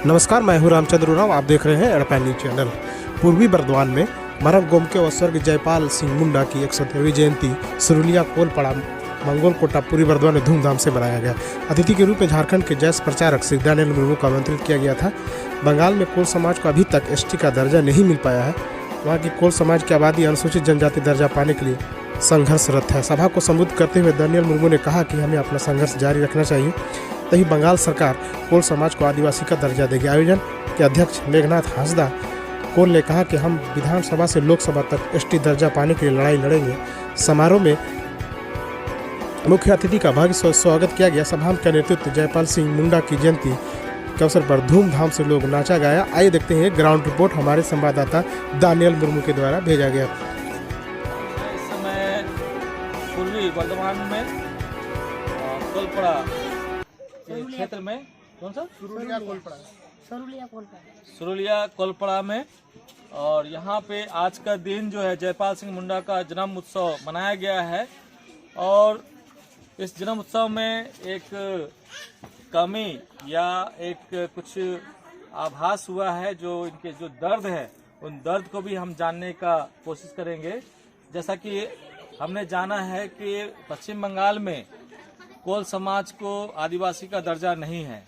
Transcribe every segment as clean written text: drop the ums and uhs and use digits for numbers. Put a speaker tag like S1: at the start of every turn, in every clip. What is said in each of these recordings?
S1: नमस्कार, मैं हूं रामचंद्र उरांव। आप देख रहे हैं एडपैन न्यूज चैनल। पूर्वी बर्दवान में मरम गोमके व स्वर्ग जयपाल सिंह मुंडा की 107वीं जयंती सुरुलिया कोलपड़ा मंगोल कोटा पूर्वी बर्दवान में धूमधाम से मनाया गया। अतिथि के रूप में झारखंड के जैस प्रचारक श्री दानियल मुर्मू को आमंत्रित किया गया था। बंगाल में कोल समाज को अभी तक एसटी का दर्जा नहीं मिल पाया है। वहाँ की कोल समाज की आबादी अनुसूचित जनजाति दर्जा पाने के लिए संघर्षरत है। सभा को संबोधित करते हुए दानियल मुर्मू ने कहा कि हमें अपना संघर्ष जारी रखना चाहिए, तभी बंगाल सरकार कोल समाज को आदिवासी का दर्जा देगी। आयोजन के अध्यक्ष मेघनाथ हांसदा कोल ने कहा कि हम विधानसभा से लोकसभा तक एसटी दर्जा पाने के लिए लड़ाई लड़ेंगे। समारोह में मुख्य अतिथि का भव्य स्वागत किया गया। सभा का नेतृत्व जयपाल सिंह मुंडा की जयंती के अवसर पर धूमधाम से लोग नाचा गाया। आइए देखते हैं ग्राउंड रिपोर्ट हमारे संवाददाता दानियल मुर्मू के द्वारा भेजा गया।
S2: इस समय पूर्वी बर्दवान में कोलपड़ा क्षेत्र में कौन सा सुरुलिया कोलपड़ा में, और यहाँ पे आज का दिन जो है जयपाल सिंह मुंडा का जन्म उत्सव मनाया गया है। और इस जन्म उत्सव में एक कमी या एक कुछ आभास हुआ है, जो इनके जो दर्द है उन दर्द को भी हम जानने का कोशिश करेंगे। जैसा कि हमने जाना है कि पश्चिम बंगाल में कोल समाज को आदिवासी का दर्जा नहीं है,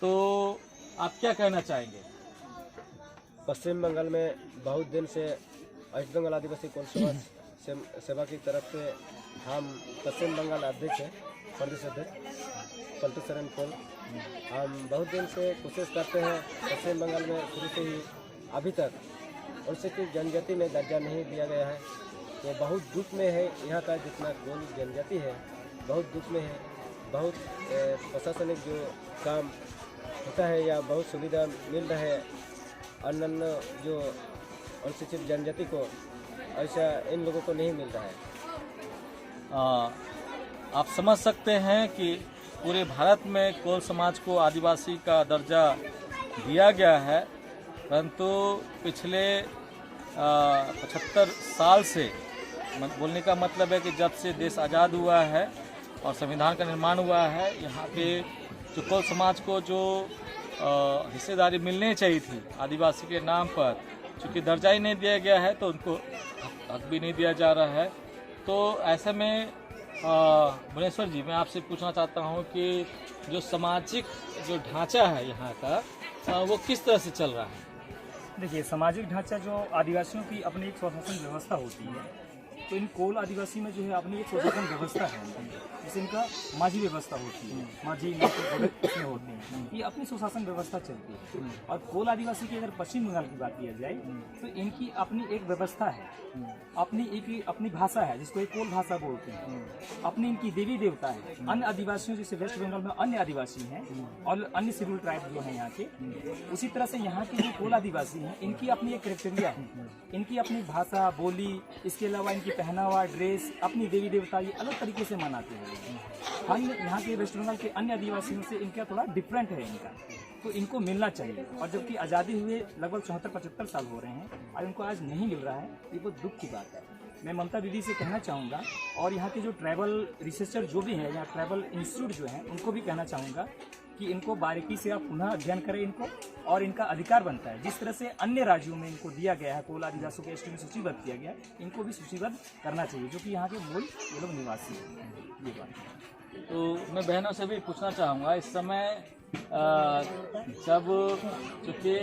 S2: तो आप क्या कहना चाहेंगे?
S3: पश्चिम बंगाल में बहुत दिन से वेस्ट बंगाल आदिवासी कोल समाज सेवा की तरफ से हम पश्चिम बंगाल अध्यक्ष हैं, प्रदेश अध्यक्ष पलटू सरन कोल। हम बहुत दिन से कोशिश करते हैं पश्चिम बंगाल में शुरू से ही अभी तक अनुसूचित जनजाति में दर्जा नहीं दिया गया है। तो बहुत दुख में है यहाँ का जितना कोल जनजाति है, बहुत दुख में है। बहुत प्रशासनिक जो काम होता है या बहुत सुविधा मिल रहा है अन्य जो अनुसूचित जनजाति को, ऐसा इन लोगों को नहीं मिल रहा है।
S2: आप समझ सकते हैं कि पूरे भारत में कोल समाज को आदिवासी का दर्जा दिया गया है, परंतु पिछले 75 साल से, बोलने का मतलब है कि जब से देश आज़ाद हुआ है और संविधान का निर्माण हुआ है, यहाँ पे जो कोल समाज को जो हिस्सेदारी मिलनी चाहिए थी आदिवासी के नाम पर, चूँकि दर्जा ही नहीं दिया गया है तो उनको हक भी नहीं दिया जा रहा है। तो ऐसे में भुवनेश्वर जी, मैं आपसे पूछना चाहता हूँ कि जो सामाजिक जो ढांचा है यहाँ का वो किस तरह से चल रहा है?
S4: देखिए, सामाजिक ढांचा जो आदिवासियों की अपनी एक स्वशासन व्यवस्था होती है, तो इन कोल आदिवासी में जो है अपनी एक स्वशासन व्यवस्था है, जैसे इनका माझी व्यवस्था होती है, माझी इसमें होते हैं, ये अपनी स्वशासन व्यवस्था चलती है। और कोल आदिवासी की अगर पश्चिम बंगाल की बात किया जाए तो इनकी अपनी एक व्यवस्था है, अपनी भाषा है जिसको एक कोल भाषा बोलते हैं, अपनी इनकी देवी देवता है। अन्य आदिवासियों जैसे वेस्ट बंगाल में अन्य आदिवासी हैं और अन्य शेड्यूल ट्राइब जो है यहाँ के, उसी तरह से यहाँ के जो कोल आदिवासी हैं इनकी अपनी एक क्राइटेरिया है, इनकी अपनी भाषा बोली, इसके अलावा इनकी पहनावा ड्रेस, अपनी देवी देवता, ये अलग तरीके से मनाते हैं। हम यहाँ के वेस्ट बंगाल के अन्य आदिवासियों से इनका थोड़ा डिफरेंट है इनका, तो इनको मिलना चाहिए। और जबकि आज़ादी हुए लगभग 74-75 साल हो रहे हैं और इनको आज नहीं मिल रहा है, ये बहुत दुख की बात है। मैं ममता दीदी से कहना चाहूँगा और यहाँ के जो ट्राइबल रिसर्चर जो भी हैं या ट्राइबल इंस्टीट्यूट जो हैं उनको भी कहना चाहूँगा कि इनको बारीकी से आप पुनः अध्ययन करें इनको, और इनका अधिकार बनता है जिस तरह से अन्य राज्यों में इनको दिया गया है, कोल आदिवासियों के एसटी में सूचीबद्ध किया गया है, इनको भी सूचीबद्ध करना चाहिए, जो कि यहाँ के मूल ये लोग निवासी हैं। ये बात
S2: तो मैं बहनों से भी पूछना चाहूँगा, इस समय जब चूँकि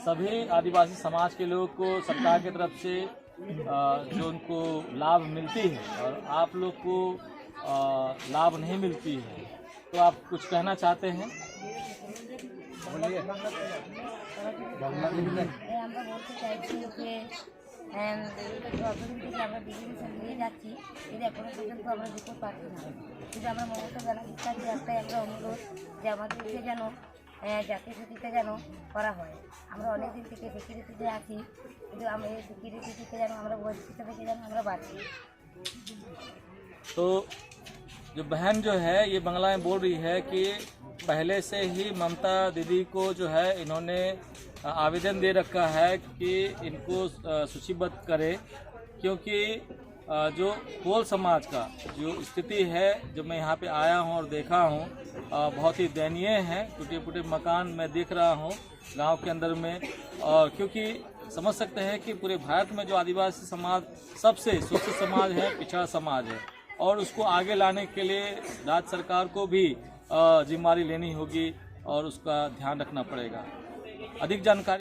S2: सभी आदिवासी समाज के लोगों को सरकार की तरफ से जो उनको लाभ मिलती है और आप लोग को लाभ नहीं मिलती है, तो आप कुछ कहना चाहते हैं?
S5: যতদিন থেকে আমরা ডিগ্রিশন নিয়ে যাচ্ছি, এটা এখনো পর্যন্ত আমরা রিপোর্ট পাচ্ছি না। কিন্তু আমরা মমতা ব্যানার্জির কাছে একটাই আমরা অনুরোধ যে আমাদেরকে যেন জাতীয় স্বীকৃতি যেন করা হয়। আমরা অনেকদিন থেকে স্বীকৃতিতে আছি, কিন্তু আমরা এই স্বীকৃতি থেকে যেন আমরা বঞ্চিত থেকে যেন আমরা বাঁচি।
S2: तो जो बहन जो है ये बांग्ला में बोल रही है कि पहले से ही ममता दीदी को जो है इन्होंने आवेदन दे रखा है कि इनको सूचीबद्ध करे, क्योंकि जो कोल समाज का जो स्थिति है, जब मैं यहाँ पे आया हूँ और देखा हूँ, बहुत ही दयनीय है। टूटे फूटे मकान मैं देख रहा हूँ गांव के अंदर में। और क्योंकि समझ सकते हैं कि पूरे भारत में जो आदिवासी समाज सबसे शोषित समाज है, पिछड़ा समाज है, और उसको आगे लाने के लिए राज्य सरकार को भी जिम्मेदारी लेनी होगी और उसका ध्यान रखना पड़ेगा। अधिक जानकारी